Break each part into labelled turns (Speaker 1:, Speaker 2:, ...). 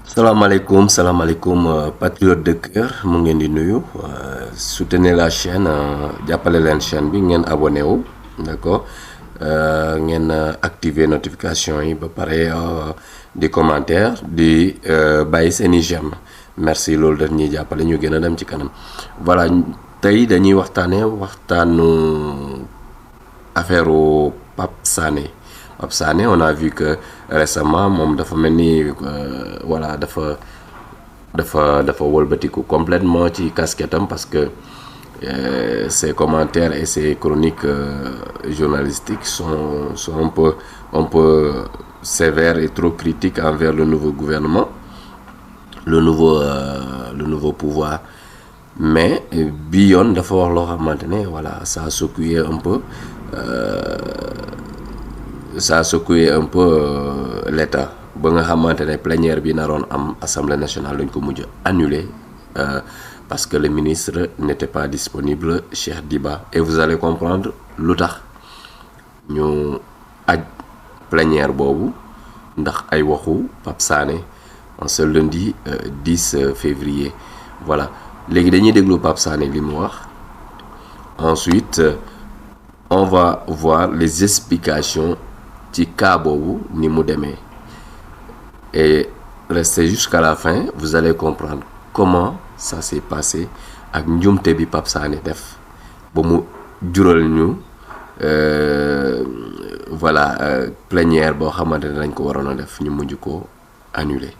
Speaker 1: Salaamaaleykum patriote de cœur mu ngeen di nuyu soutenez la chaîne jàppale leen chaîne bi ngeen abonné wu d'accord ngeen activer notification yi ba pare di commentaire di bàyyi seeni j'aime merci loolu daf ñuy jàppale ñu gën a dem ci kanam voilà tey dañuy waxtaanu affaire Pape Sané. Pape Sané on a vu que récemment moom dafa mel ni voilà dafa wëlbatiku complètement ci casquette am parce que ses commentaires et ses chroniques journalistiques sont un peu sévères et trop critiques envers le nouveau gouvernement, le nouveau pouvoir. Mais bi yoon dafa wax loo xamante ne voilà ça a secoué un peu l'État ba nga xamante ne plénière bi naroon am assemblée nationale dañ ko mujj annulé parce que le ministre n'était pas disponible, Cheikh Diba, et vous allez comprendre lu tax ñu aj plénière boobu ndax ay waxu Pape Sané en ce lundi 10 février voilà léegi dañuy déglu Pape Sané li mu wax ensuite on va voir les explications ci cas boobu ni mu demee et restez jusqu'à la fin vous allez comprendre comment ça s'est passé ak njumte bi Pape Sané def ba mu jural ñu voilà plénière boo xamante ne dañ ko waroon a def ñu mujj ko annuler.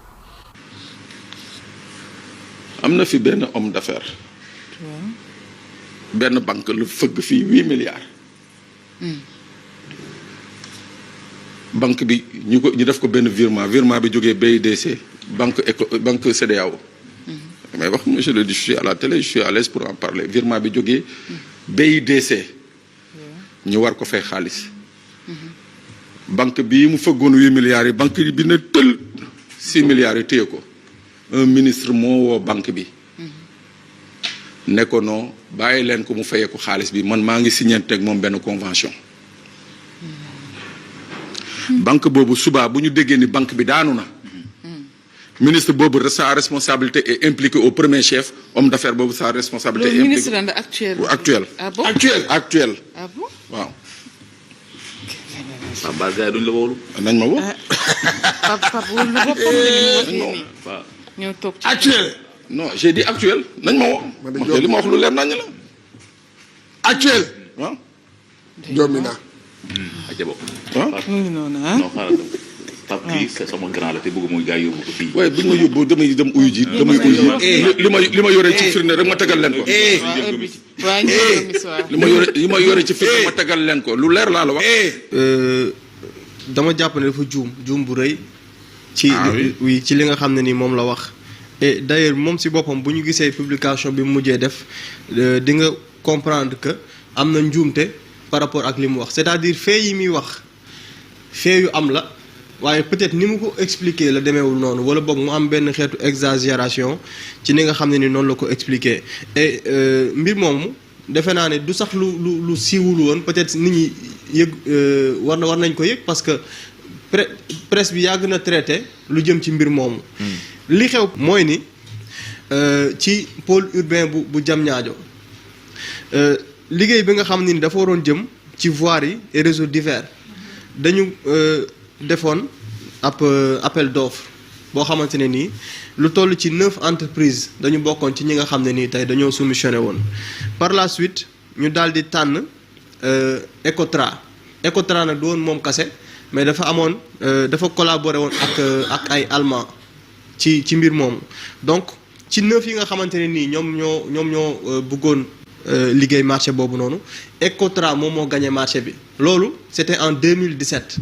Speaker 2: am na fi benn homme d'affaires benn banque lu fëgg fii 8 milliards. banque bi ñu def ko benn virement bi jógee BIDC banque CEDEAO. may wax monsieur le dit je suis à la télé je suis à l'aise pour en parler virement bi jógee BIDC ñu war ko fay xaalis. banque bii mu fëggoon 8 milliards yi banque bi na tël 6 milliards yi téye ko un ministre moo woo banque bi ne ko non bàyyi leen ko mu fayee ko xaalis bi man maa ngi signé ak moom benn convention. banque boobu subaa bu ñu déggee ni banque bi daanu na ministre boobu sa responsabilité est impliquée au premier chef homme d'affaires boobu sa responsabilité est impliquée.
Speaker 3: Le ministre
Speaker 2: actuel.
Speaker 3: Ah bon?
Speaker 2: Actuel.
Speaker 3: Ah bon?
Speaker 2: waaw.
Speaker 4: waaw Ba gars yi duñ la wóolu.
Speaker 2: nañ ma woo.
Speaker 3: Papa wóolu na boppam li mu wax nii. ñëw toog ci.
Speaker 2: actuel. non j'ai dit actuel nañ ma woo. li ma wax lu leer nañ la.
Speaker 5: actuel.
Speaker 2: waaw.
Speaker 5: jommi naa.
Speaker 4: aja bokk.
Speaker 3: mu ngi noonu ah.
Speaker 4: non xaaral dem Pape kii c'est sama grand la te bëgg muy gars yi yóbbu ko fii.
Speaker 2: waaye bu ñu ma yóbbu damay dem uyu ji damay uyu ji li ma yore ci firnde rek ma tegal leen ko. li ma yore ci firnde ma tegal leen ko lu leer laa la wax.
Speaker 6: dama jàpp ne dafa juum bu rëy. ci oui ci li nga xam ne ni moom la wax. et d'ailleurs moom si boppam bu ñu gisee publication bi mu mujjee def di nga comprendre que am na njuumte par rapport ak li mu wax c'est-à-dire fait yi muy wax fait yu am la waaye peut-être ni mu ko expliquer la demeewul noonu wala boog mu am benn xeetu exagération ci ni nga xam ne ni noonu la ko expliquer et mbir moomu defe naa ne du sax lu siiwul woon peut-être nit ñi yëg war nañ ko yëg parce que presse bi yàgg na traité lu jëm ci mbir moomu. li xew mooy ni ci pôle urbain bu Diamniadio liggéey bi nga xam ni dafa waroon jëm ci voirie yi et réseaux divers dañu defoon ab appel d'offre boo xamante ne nii lu toll ci 9 entreprises dañu bokkoon ci ñi nga xam ne nii tey dañoo soumissionné woon par la suite ñu daal di tànn Ecotra nag du woon moom kase mais dafa collaboré woon ak ay allemand ci mbir moomu donc ci 9 yi nga xamante ne nii ñoom ñoo bëggoon liggéey marché boobu noonu Ecotra moom moo gagné marché bi loolu c'était en 2017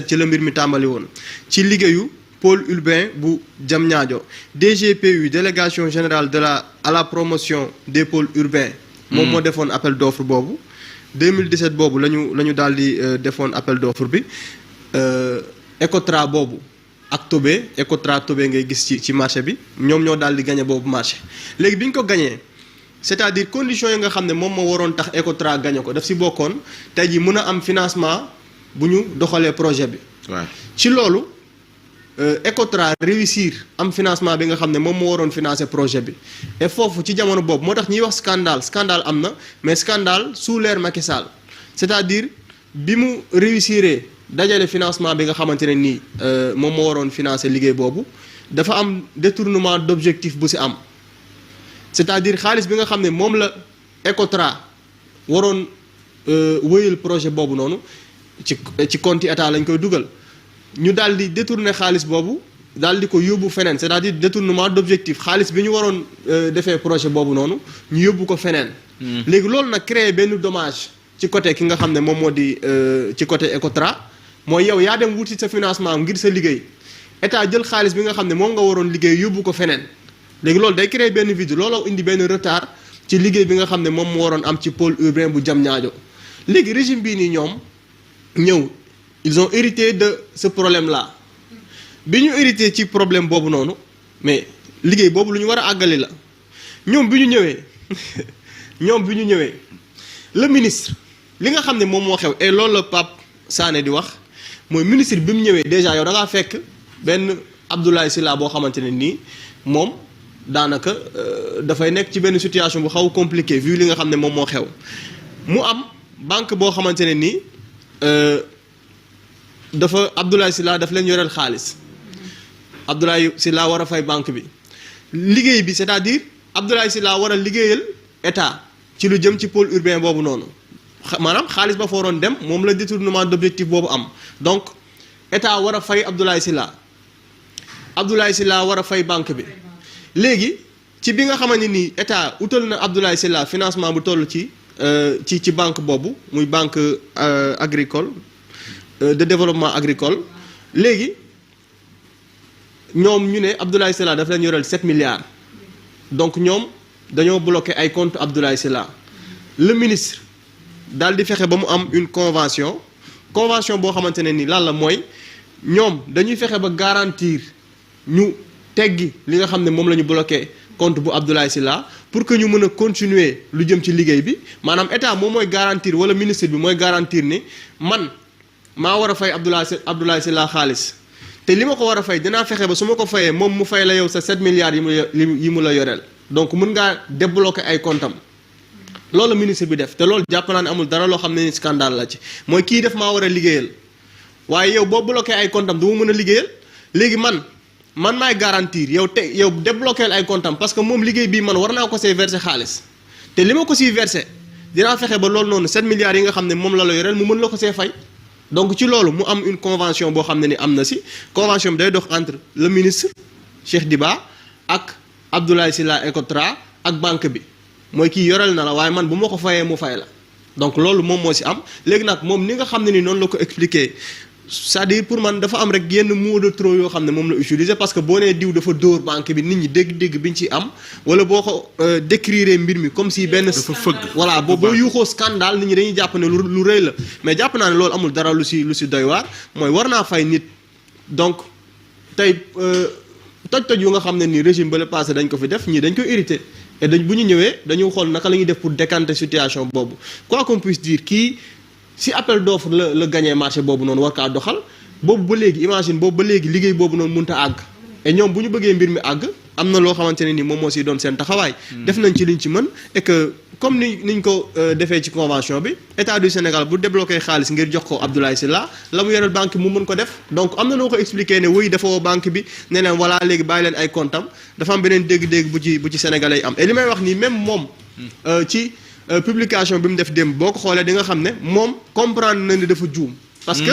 Speaker 6: ci la mbir mi tàmbali woon ci liggéeyu pôle urbain bu Diamniadio DGPU délégation générale à la promotion des pôles urbains moom moo defoon appel d'offre boobu 2017 boobu la ñu daal di defoon appel d'offre bi Ecotra boobu ak Ecotra Tobé ngay gis ci marché bi ñoom ñoo daal di gagné boobu marché léegi bi ñu ko gagné c'est-à-dire conditions yi nga xam ne moom moo waroon tax Ecotra gagné ko daf si bokkoon tey jii mën a am financement bu ñu doxalee projet bi.
Speaker 2: waaw
Speaker 6: ci loolu Ecotra réussir am financement bi nga xam ne moom moo waroon financer projet bi et foofu ci jamono boobu moo tax ñuy wax scandale am na mais scandale sous l'ère Macky Sall c'est-à-dire bi mu réussir dajale financement bi nga xamante ne nii moom moo waroon financer liggéey boobu dafa am détournement d'objectif bu ci am c'est-à-dire xaalis bi nga xam ne moom la Ecotra waroon wéyal projet boobu noonu ci compte état lañ koy dugal ñu daal di détourner xaalis boobu daal di ko yóbbu feneen c'est-à-dire détournement d'objectif xaalis bi ñu waroon defee projet boobu noonu ñu yóbbu ko feneen. léegi loolu nag créé benn dommage ci côté ki nga xam ne moom moo di ci côté Ecotra mooy yow yaa dem wuti sa financement ngir sa liggéey état jël xaalis bi nga xam ne moom nga waroon liggéey yóbbu ko feneen léegi loolu day créé benn vide looloo indi benn retard ci liggéey bi nga xam ne moom moo waroon am ci pôle urbain bu Diamniadio léegi régime bii nii ñoom ñëw. Ils ont hérité de ce problème-là bi ñu hérité ci problème boobu noonu mais liggéey boobu lu ñu war a àggali la ñoom bi ñu ñëwee le ministre li nga xam ne moom moo xew et loolu la Pape Sané di wax mooy ministre bi mu ñëwee déjà yow da ngaa fekk benn Abdoulaye Sylla boo xamante ne nii moom daanaka dafay nekk ci benn situation bu xaw compliqué vu li nga xam ne moom moo xew mu am banque boo xamante ne nii. dafa Abdoulaye Sylla daf leen yoreel xaalis Abdoulaye Sylla war a fay banque bi liggéey bi c'est-à-dire Abdoulaye Sylla war a liggéeyal état ci lu jëm ci pôle urbain boobu noonu maanaam xaalis ba fa waroon dem moom la détournement d'objectif boobu am donc état war a fay Abdoulaye Sylla war a fay banque bi léegi ci bi nga xamante ni état utal na Abdoulaye Sylla financement bu toll ci banque boobu muy banque agricole de développement agricole léegi ñoom ñu ne Abdoulaye Sylla daf leen yoreel 7 milliards donc ñoom dañoo bloqué ay compte Abdoulaye Sylla le ministre daal di fexe ba mu am une convention boo xamante ne ni lan la mooy ñoom dañuy fexe ba garantir ñu teggi li nga xam ne moom la ñu bloqué compte bu Abdoulaye Sylla pour que ñu mën a continuer lu jëm ci liggéey bi maanaam état moom mooy garantir wala ministre bi mooy garantir ni man maa war a fay Abdoulaye Sylla xaalis te li ma ko war a fay dinaa fexe ba su ma ko fayee moom mu fay la yow sa 7 milliards yi mu la yoreel donc mën ngaa débloquer ay comptam loolu ministre bi def te loolu jàpp naa ne amul dara loo xam ne ni scandale la ci mooy kii def maa war a liggéeyal waaye yow boo bloqué ay comptam du ma mën a liggéeyal léegi man maay garantir yow débloquer ay comptam parce que moom liggéey bii man war naa ko see verser xaalis te li ma ko siy verser dinaa fexe ba loolu noonu 7 milliards yi nga xam ne moom la yoreel mu mën la ko see fay. donc ci loolu mu am une convention boo xam ne ni am na si convention bi day dox entre le ministre Cheikh Diba ak Abdoulaye Sylla Ecotra ak banque bi mooy kii yoreel na la waaye man bu ma ko fayee mu fay la donc loolu moom moo si am léegi nag moom ni nga xam ne ni noonu la ko expliquer c'est-à-dire pour man dafa am rek yenn mot de trop yoo xam ne moom la utiliser parce que boo nee diw dafa dóor banque bi nit ñi dégg-dégg bi ñu ci am wala boo ko décrire mbir mi comme si benn.
Speaker 2: dafa fëgg
Speaker 6: voilà boo yuuxoo scandale nit ñi dañuy jàpp ne lu rëy la mais jàpp naa ne loolu amul dara lu si doy waar mooy war naa fay nit donc tey toj-toj yu nga xam ne nii régime ba le passé dañ ko fi def ñii dañ koy hérité et bu ñu ñëwee dañu xool naka la ñuy def pour décanter situation boobu quoi qu'on puisse dire kii. si appel d'offre la gagné marché boobu noonu war kaa doxal boobu ba léegi imagine boobu ba léegi liggéey boobu noonu mënut a àgg et ñoom bu ñu bëggee mbir mi àgg am na loo xamante ne ni moom moo siy doon seen taxawaay. def nañ ci liñ ci mën et que comme niñ ko defee ci convention bi état du Sénégal bu débloqué xaalis ngir jox ko Abdoulaye Sylla la mu yoreel banque mu mën ko def donc am na noo ko expliqué ne wuy dafa woo banque bi ne leen voilà léegi bàyyi leen ay comptam dafa am beneen dégg-dégg bu ci sénégalais yi am et li may wax nii même moom ci. publication bi mu def démb boo ko xoolee di nga xam ne moom comprendre na ni dafa juum. parce que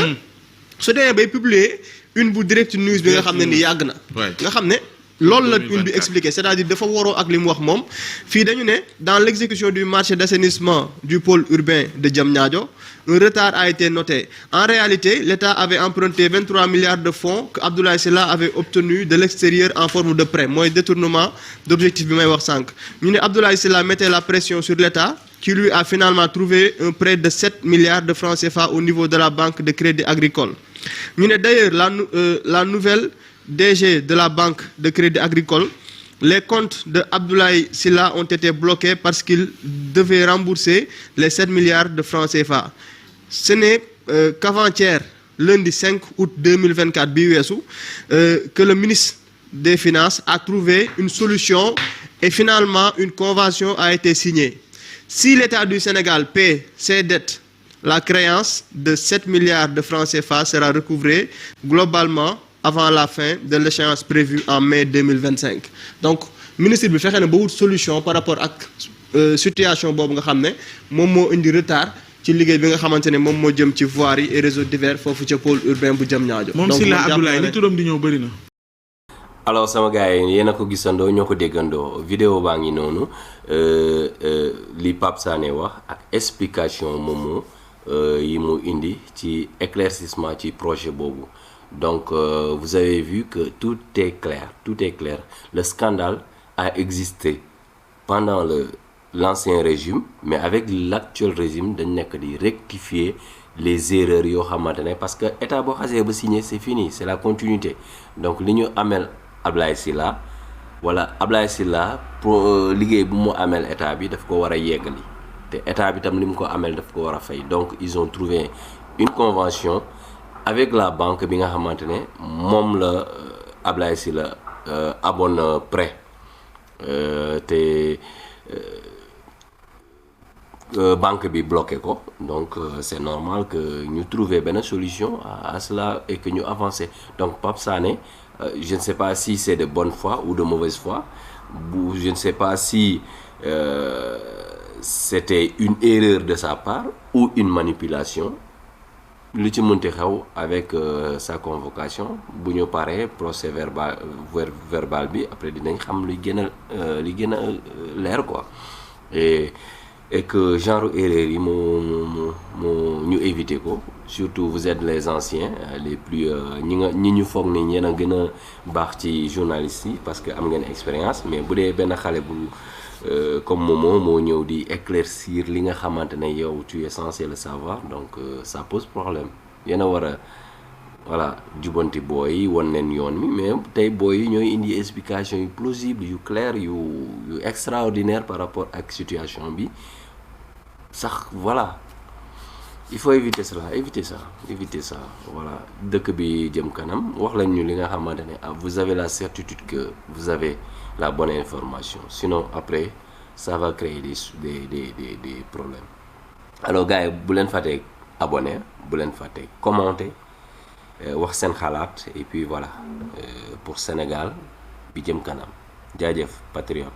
Speaker 6: su demee bay publier une bu direct news bi nga xam ne ni yàgg na. nga xam ne loolu la une bi expliqué c'est-à-dire dafa waroo ak li mu wax moom. fii dañu ne dans l'exécution du marché d'assainissement du pôle urbain de Diamniadio un retard a été noté en réalité l'État avait emprunté 23 milliards de fonds que Abdoulaye Sylla avait obtenu de l'extérieur en forme de prêt mooy détournement d'objectif bi may wax sànq ñu ne Abdoulaye Sylla mettait la pression sur l'État qui lui a finalement trouvé un prêt de 7 milliards de francs CFA au niveau de la banque de crédit agricole ñu ne d'ailleurs la nouvelle DG de la banque de crédit agricole les comptes de Abdoulaye Sylla ont été bloqués parce qu'il devait rembourser les 7 milliards de francs CFA ce n'est qu'avant-hier lundi 5 août 2024 bi weesu que le ministre des Finances a trouvé une solution et finalement une convention a été signée. Si l'État du Sénégal paie ses dettes, la créance de 7 milliards de francs CFA sera recouvrée globalement avant la fin de l'échéance prévue en mai 2025. Donc, ministre bi fexe na ba wut solution par rapport ak situation boobu nga xam ne moom moo indi retard ci liggéey bi nga xamante ne moom moo jëm ci voirie et réseaux divers foofu ca pôle urbain bu Diamniadio.
Speaker 7: moom Sylla Abdoulaye li turam di ñëw bëri na.
Speaker 1: alors sama gars yi yéen a ko gisandoo ñoo ko déggandoo vidéo baa ngi noonu li Pape Sané wax ak explication moomu yi mu indi ci éclaircissement ci projet boobu donc vous avez vu que tout est clair le scandale a existé pendant l'ancien régime mais avec l'actuel régime dañ nekk di rectifier les erreurs yoo xamante ne parce que état boo xasee ba signé c'est fini c'est la continuité donc li ñu amel Ablaye Sylla wala Ablaye Sylla pour liggéey bu mu amel état bi daf ko war a yeggali te état bi tam li mu ko amel daf ko war a fay donc ils ont trouvé une convention avec la banque bi nga xamante ne moom la Ablaye Sylla abonne prêt te banque bi bloqué ko donc c'est normal que ñu trouver benn solution à cela et que ñu avancer donc Pape Sané je ne sais pas si c'est de bonne foi ou de mauvaise foi je ne sais pas si c'était une erreur de sa part ou une manipulation lu ci mënti xew avec sa convocation bu ñu paree procès verbal bi après dinañ xam li gën a leer quoi et que genre erreur yi ñu éviter ko surtout vous êtes les anciens les plus ñi ñu foog ni ñeen a gën a baax ci journalistes yi parce que am ngeen expérience mais bu dee benn xale bu comme Momo moo ñëw di éclaircir li nga xamante ne yow tu es censé le savoir donc ça pose problème yéen a war a voilà jubanti booy yi wan leen yoon mi mais tey booy yi ñooy indi explication yu plausible yu clair yu extraordinaire par rapport ak situation bi sax voilà il faut éviter ça voilà dëkk bi jëm kanam wax leen ñu li nga xamante ne vous avez la certitude que vous avez la bonne information sinon après ça va créer des problèmes alors gars yi bu leen fàttee abonner bu leen fàttee commenter wax seen xalaat et puis voilà pour Sénégal bi jëm kanam jaajëf patriote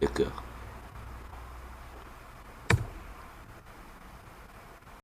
Speaker 1: de cœur